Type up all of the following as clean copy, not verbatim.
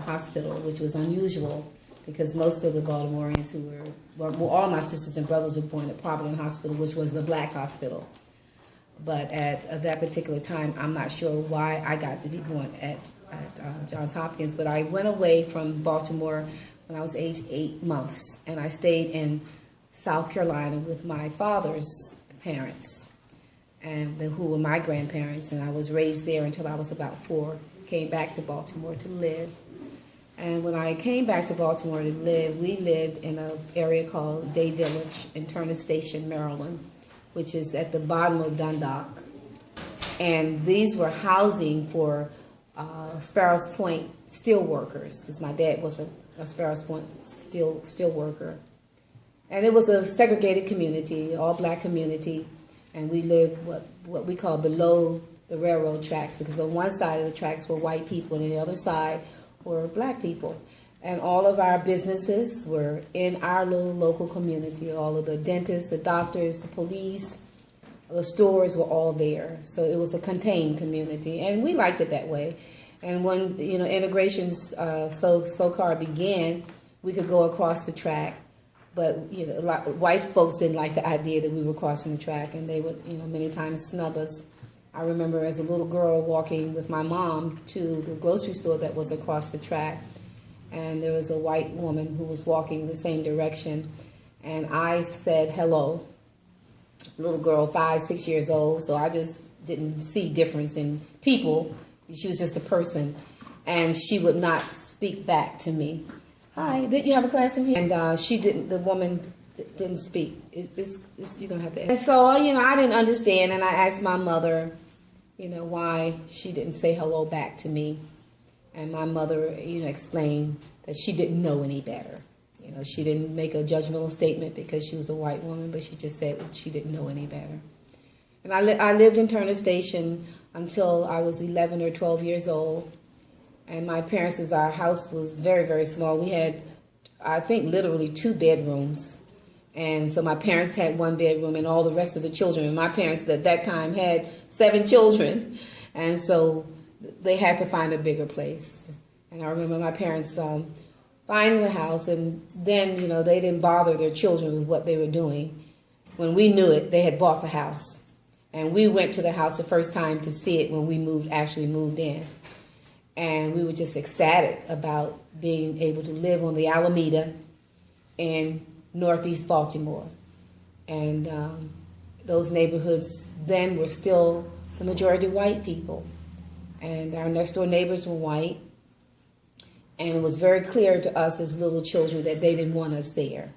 hospital, which was unusual because most of the Baltimoreans who all my sisters and brothers were born at Providence Hospital, which was the black hospital. But at that particular time, I'm not sure why I got to be born at Johns Hopkins, but I went away from Baltimore when I was age 8 months, and I stayed in South Carolina with my father's parents, and who were my grandparents, and I was raised there until I was about 4. Came back to Baltimore to live. And when I came back to Baltimore to live, we lived in an area called Day Village in Turner Station, Maryland, which is at the bottom of Dundalk. And these were housing for Sparrows Point steel workers, because my dad was a Sparrows Point steel worker. And it was a segregated community, all black community, and we lived what we call below the railroad tracks, because on one side of the tracks were white people and on the other side were black people. And all of our businesses were in our little local community. All of the dentists, the doctors, the police, the stores were all there. So it was a contained community, and we liked it that way. And when integrations so-called began, we could go across the track, but white folks didn't like the idea that we were crossing the track, and they would many times snub us. I remember as a little girl walking with my mom to the grocery store that was across the track, and there was a white woman who was walking the same direction, and I said hello. Little girl, 5, 6 years old, so I just didn't see difference in people. She was just a person, and she would not speak back to me. Hi, didn't you have a class in here? And she didn't. The woman didn't speak. You're gonna have to ask. And so I didn't understand, and I asked my mother, why she didn't say hello back to me, and my mother, explained that she didn't know any better. She didn't make a judgmental statement because she was a white woman, but she just said that she didn't know any better. And I lived in Turner Station until I was 11 or 12 years old. And my parents' our house was very, very small. We had, I think, literally 2 bedrooms. And so my parents had 1 bedroom and all the rest of the children. And my parents at that time had 7 children. And so they had to find a bigger place. And I remember my parents finding the house, and then, they didn't bother their children with what they were doing. When we knew it, they had bought the house. And we went to the house the first time to see it when we actually moved in. And we were just ecstatic about being able to live on the Alameda in Northeast Baltimore. And those neighborhoods then were still the majority white people. And our next door neighbors were white. And it was very clear to us as little children that they didn't want us there.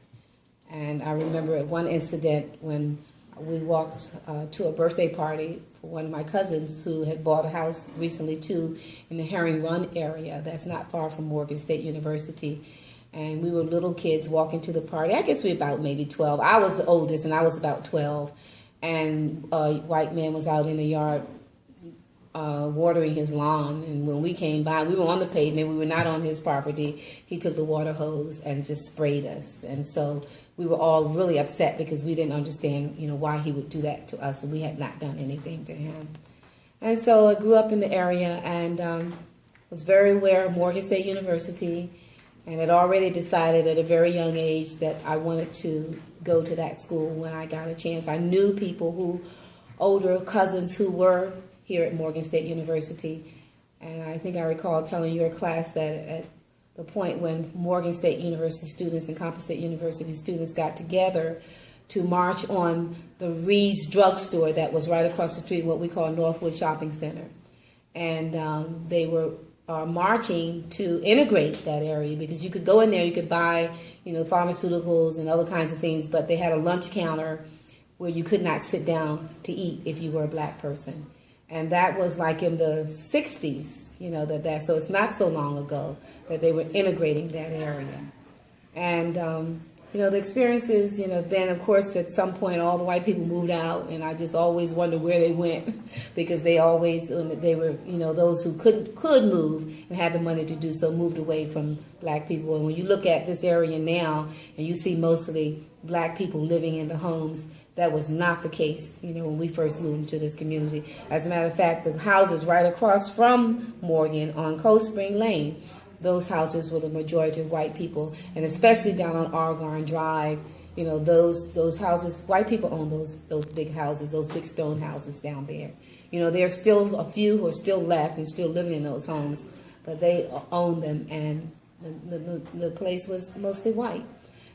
And I remember at one incident when we walked to a birthday party for one of my cousins who had bought a house recently too in the Herring Run area that's not far from Morgan State University. And we were little kids walking to the party. I guess we were about maybe 12. I was the oldest and I was about 12. And a white man was out in the yard watering his lawn. And when we came by, we were on the pavement. We were not on his property. He took the water hose and just sprayed us. And so we were all really upset because we didn't understand, why he would do that to us, and we had not done anything to him. And so I grew up in the area and was very aware of Morgan State University, and had already decided at a very young age that I wanted to go to that school when I got a chance. I knew people older cousins who were here at Morgan State University, and I think I recall telling your class that at the point when Morgan State University students and Compton State University students got together to march on the Reed's drugstore that was right across the street, what we call Northwood Shopping Center. And they were marching to integrate that area because you could go in there, you could buy, pharmaceuticals and other kinds of things, but they had a lunch counter where you could not sit down to eat if you were a black person. And that was like in the 60s, so it's not so long ago that they were integrating that area. And, the experiences, been, of course, at some point all the white people moved out, and I just always wonder where they went because they were, those who could move and had the money to do so moved away from black people. And when you look at this area now and you see mostly black people living in the homes, that was not the case, when we first moved into this community. As a matter of fact, the houses right across from Morgan on Cold Spring Lane, those houses were the majority of white people, and especially down on Argonne Drive. You know, those houses, white people own those big houses, those big stone houses down there. You know, there's still a few who are still left and still living in those homes, but they own them, and the place was mostly white.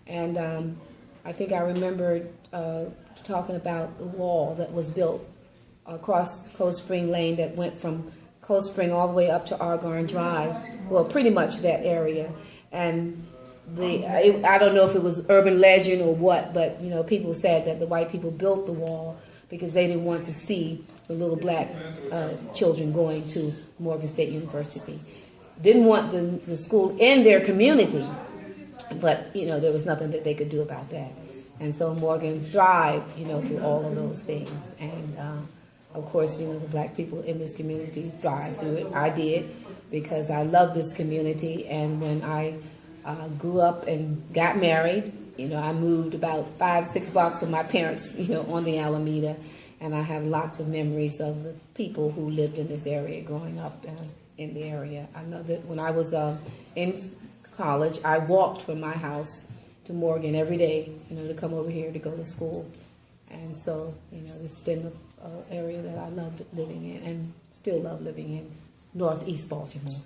And I think I remember talking about the wall that was built across Cold Spring Lane that went from Cold Spring all the way up to Argonne Drive, well, pretty much that area. And I don't know if it was urban legend or what, but you know, people said that the white people built the wall because they didn't want to see the little black children going to Morgan State University. Didn't want the school in their community, but you know, there was nothing that they could do about that. And so Morgan thrived, you know, through all of those things. And of course, you know, the black people in this community thrived through it. I did, because I love this community. And when I grew up and got married, you know, I moved about 5-6 blocks from my parents, you know, on the Alameda. And I have lots of memories of the people who lived in this area growing up in the area. I know that when I was in college, I walked from my house to Morgan every day, you know, to come over here to go to school. And so, you know, this has been an area that I loved living in and still love living in, Northeast Baltimore.